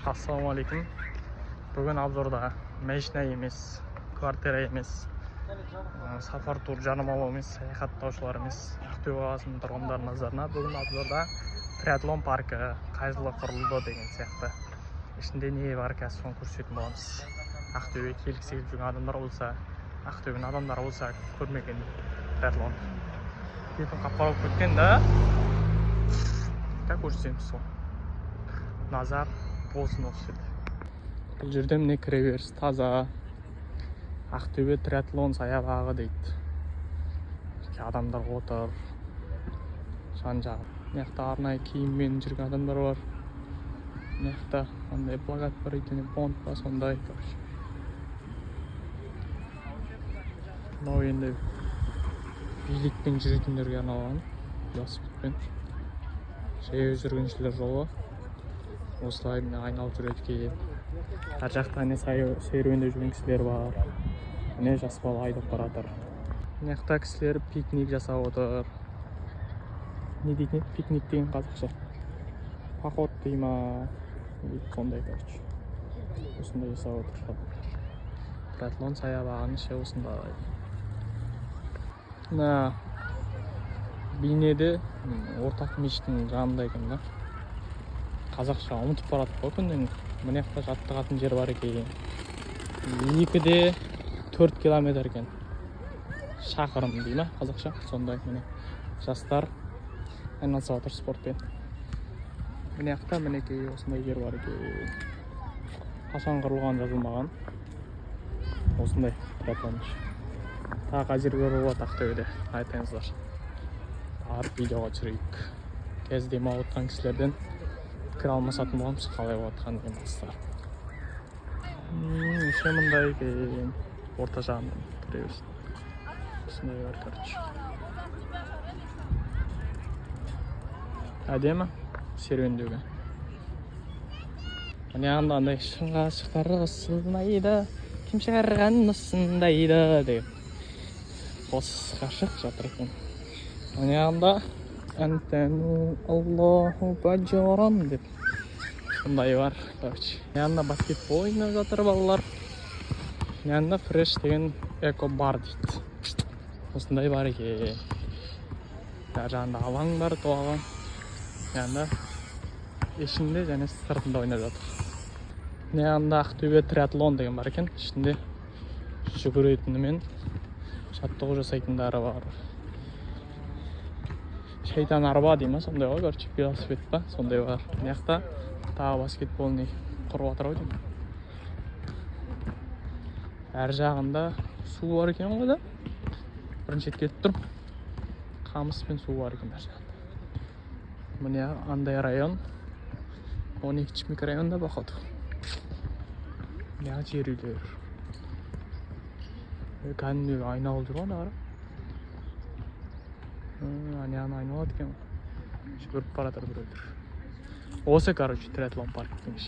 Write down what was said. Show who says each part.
Speaker 1: Assalomu alaykum. Bugun obzorda mashina emas, kvartira emas, safar tur jamoamiz, sayohatdoshlarimiz, Aqto'y vaziyatini turganlar nazarına bugun obzorda triatlon parki qayerda qurildi degan siyaqda. Ishinde ne var ki son ko'rsatmoqmiz. Aqto'yga kelgisi kelgan odamlar bo'lsa, Aqto'yning odamlari bo'lsa ko'rmagan triatlon. Ketib qapqarib ketganda как ko'rsatamiz. Nazar bo'lsin o'xshaydi. Bu yerda mine kiraverish toza. Aqto'y triatlon sayabag'i deydi. Odamlar o'tir. Şanca. Nexta arnay kiyimmen жүрген adamlar var. Nexta qanday plakat bor ekan, font bor sonday ko'rish. Bu endi bilikten жүргендерге арналған велосипедпен жүргіншілер жолы. Осылай міне айналып жүреді. Ар жақта не серуендеп жүрген кісілер бар. Міне жас бала айдап баратыр. Мына кісілер пикник жасап отыр. Не дейтін пикник деген қазақша? Поход дей ма? Сондай короче. Осындай жасап отыр. Триатлон саябағының іші осындай. Мына бейнеде ортақ мешіттің жанында екен да. Қазақша ұмытып барады ғой күннен. Мына жақта жаттығатын жер бар екен. 2-де 4 километр екен. Шақырым дей ма қазақша? Сондай міне жастар айналысып отыр спортпен. Мына жақта мінекей осындай жер бар екен. Қашан құрылған жазылмаған. Осындай триатлон. Тағы жерлер болады Ақтөбеде, айтыңыздар. Барып видеоға түсірейік. Кез демалып отқан кісілерден пікір алмасатын боламыз, қалай отқан деген бастар. Еще мындай екен, орта жағынан кіре берсін. Осындай бар, короче. Әдемі серуендеуге. Міне андай шыңға шықтары сынайды, кім шығарған осындайды деп. Осы қашық жатыр екен. Міне анда Антану Аллаху баджоран деп. Сондай бар, короче. Міне анда баскетбол ойнап жатыр балалар. Міне анда фреш деген эко-бар дейді. Осындай бар екен. Жар жағында алаң бар, тоғалаң. Міне анда ішінде және сыртында ойнап жатыр. Міне анда Ақтөбе триатлон деген бар екен. Ішінде жүгіретіні мен жаттығу жасайтындары бар. Шайтан арба дейма, сондай ғой, короче, велосипед па, сондай бар. Мына жақта тағы баскетболный құрып жатыр ғой. Әр жағында су бар екен ғой да. Бірінші рет келіп тұрмын. Қамыс пен су бар екен әр жағында. Міне андай район 12 микрорайонда походу. Мына жер үйлер. Кәдімгі айналып жүр ғой ана қара. Аны айналады екен. Жүгіріп баратыр біреулер. Осы, короче, триатлон парк дейміз.